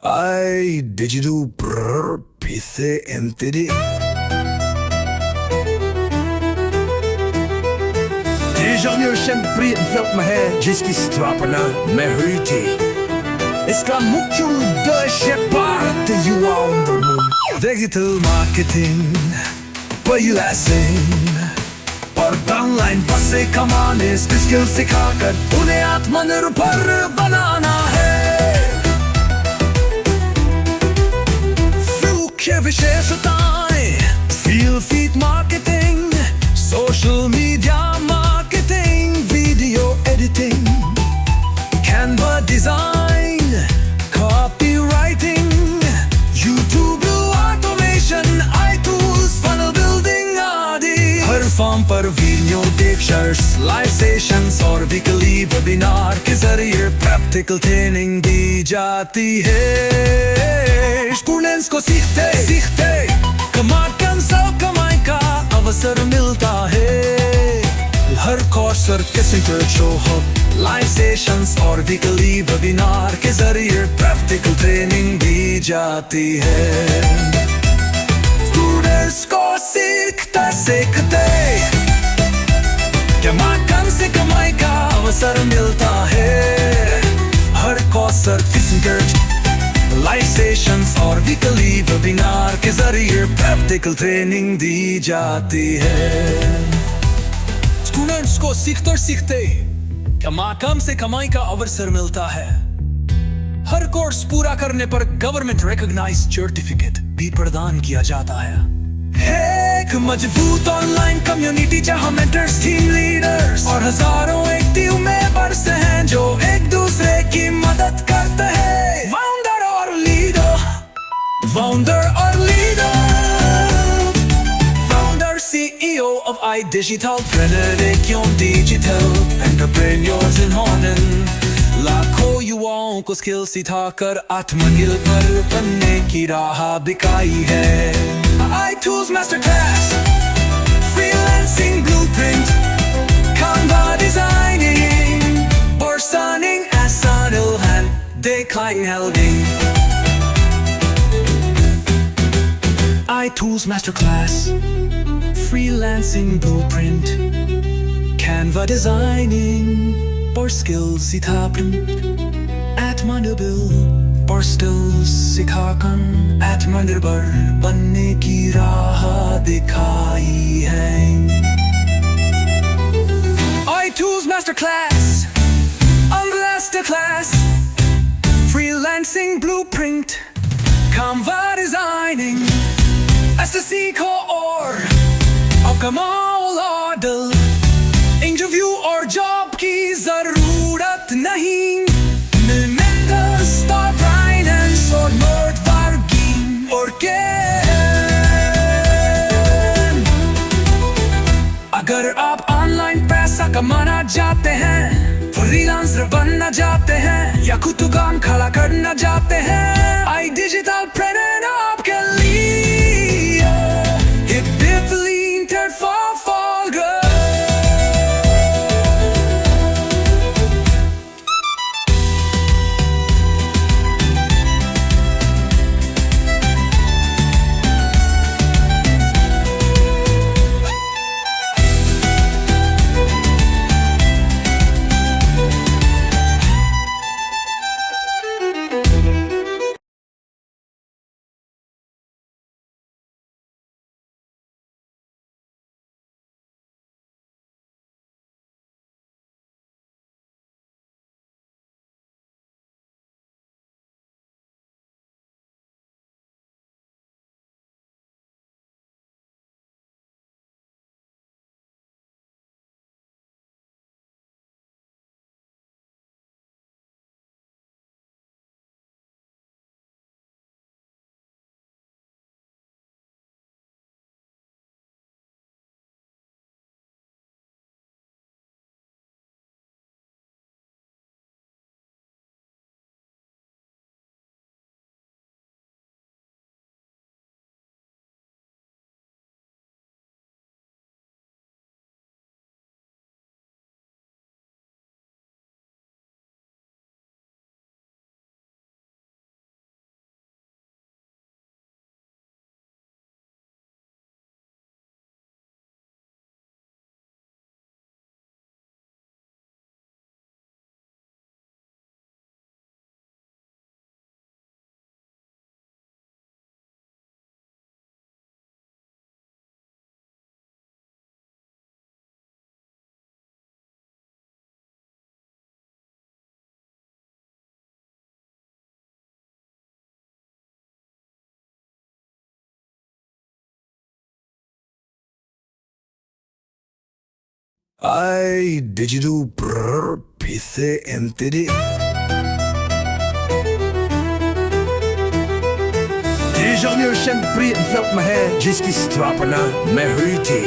iDigitalPreneur paisa MTD. Designer sempre envelop me है जिसकी स्थापना मैं हुई थी। इसका मुख्य उद्देश्य भारत युवाओं में डिजिटल मार्केटिंग पहला से और ऑनलाइन पैसे कमाने की स्किल सिखाकर उन्हें आत्मनिर्भर बनाना है। मुख्य विशेषताएं field feed marketing, social media marketing, video editing, Canva design, copywriting, YouTube automation, I tools, funnel building आदि। हर फॉर्म पर वीडियो लेक्चर्स, लाइव सेशंस और वीकली वेबिनार के जरिए प्रैक्टिकल ट्रेनिंग दी जाती है। स्टूडेंट्स को सीखते सीखते कमाई का अवसर मिलता है। हर कोर्स सर्टिफिकेट हो, लाइव सेशंस और वीकली वेबिनार के जरिए प्रैक्टिकल ट्रेनिंग दी जाती है। स्टूडेंट्स को सीखते सीखते कमाई का अवसर मिलता है। हर कोर्स सर्टिफिकेट, लाइव सेशंस और वीकली वेबिनार के जरिए प्रैक्टिकल ट्रेनिंग दी जाती है। स्टूडेंट्स को सीखते सीखते कम से कमाई का अवसर मिलता है। हर कोर्स पूरा करने पर गवर्नमेंट रिकॉग्नाइज्ड सर्टिफिकेट भी प्रदान किया जाता है। एक मजबूत ऑनलाइन कम्युनिटी जहां मेंटर्स, टीम लीडर्स और हजारों एक्टिव मेंबर्स हैं जो एक दूसरे की मदद करते हैं। Founder CEO of iDigitalPreneur, एक डिजिटल एंटरप्रेन्योर्स इन्होंने लाखों युवाओं को स्किल सिखाकर आत्मनिर्भर बनने की राह दिखाई है। iTools Masterclass, Freelancing Blueprint, Canva Designing, Borsaning Asanilhan, Deklinhelging. iTools Masterclass, Freelancing Blueprint, Canva Designing, और skills सिखाकर आत्मनिर्भर और skills सिखाकर आत्मनिर्भर बनने की राह दिखाई है। iTools Masterclass, Masterclass, Freelancing Blueprint, Canva Designing, Seekho और कमाल ऑर्डर। इंटरव्यू और जॉब की जरूरत नहीं, मेंटर्स, फाइनेंस और नेटवर्किंग और अगर आप ऑनलाइन पैसा कमाना चाहते हैं, फ्रीलांसर बनना चाहते हैं या खुद तो काम खड़ा करना चाहते हैं, iDigitalPreneur आपके लिए iDigitalPreneur paisa entity. Déjà sempre envelop me है जिसकी स्थापना मैं हुई थी.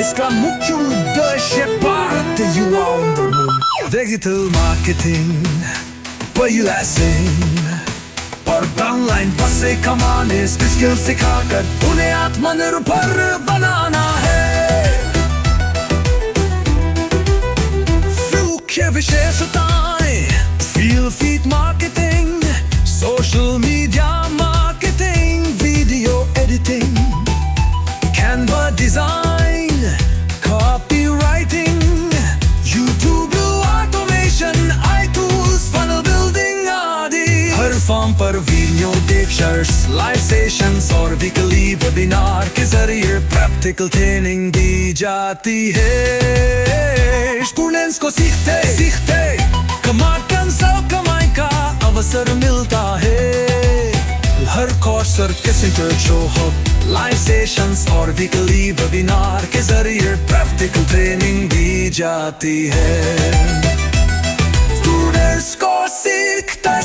इसका मुख्य उद्देश्य भारत युवाओं में डिजिटल मार्केटिंग, और ऑनलाइन पैसे कमाने की स्किल सिखाकर उन्हें आत्मनिर्भर बनाना है. मुख्य विशेषताएं: feed marketing, social media marketing, video editing, Canva design, copywriting, YouTube automation, iTools, funnel building आदि. हर फॉर्म पर वीडियो लेक्चर्स, लाइव सेशंस और वीकली वेबिनार के जरिए प्रैक्टिकल ट्रेनिंग दी जाती है. स्टूडेंट्स को सीखते कमाई का अवसर मिलता है. हर कोर्स सर्टिफिकेट शो हो, लाइव सेशंस और वीकली वेबिनार के जरिए प्रैक्टिकल ट्रेनिंग दी जाती है. स्टूडेंट्स को सीखते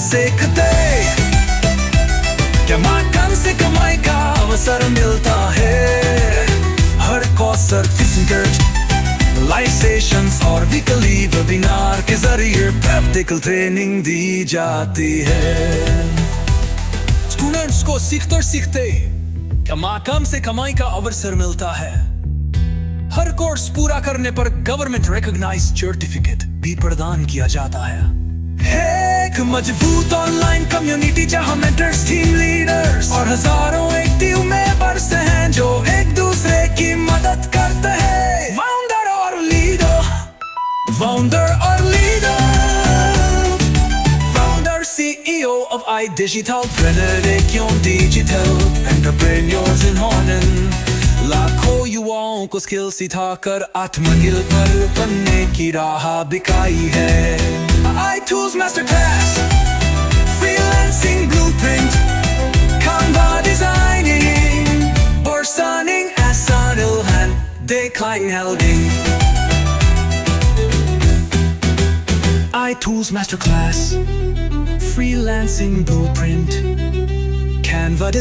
कमाई का अवसर मिलता है. हर कोर्स सर्टिफिकेट, लाइव सेशंस और वीकली वेबिनार के जरिए प्रैक्टिकल ट्रेनिंग दी जाती है. स्टूडेंट्स को सीखते कमाई का अवसर मिलता है. हर कोर्स पूरा करने पर गवर्नमेंट रिकॉग्नाइज्ड सर्टिफिकेट भी प्रदान किया जाता है. एक मजबूत ऑनलाइन कम्युनिटी जहां मेंटर्स, टीम लीडर्स और हजारों एक्टिव मेंबर्स हैं जो एक दूसरे की मदद करते हैं. Founder CEO of iDigitalPreneur, digital entrepreneurs in Honen. लाखों युवाओं को स्किल सिखाकर आत्मनिर्भर बनने की राह दिखाई है. iTools Masterclass, freelancing blueprint, Canva designing, borsaning asanilhan, deklinehelding. iTools Masterclass, freelancing blueprint, Canva design.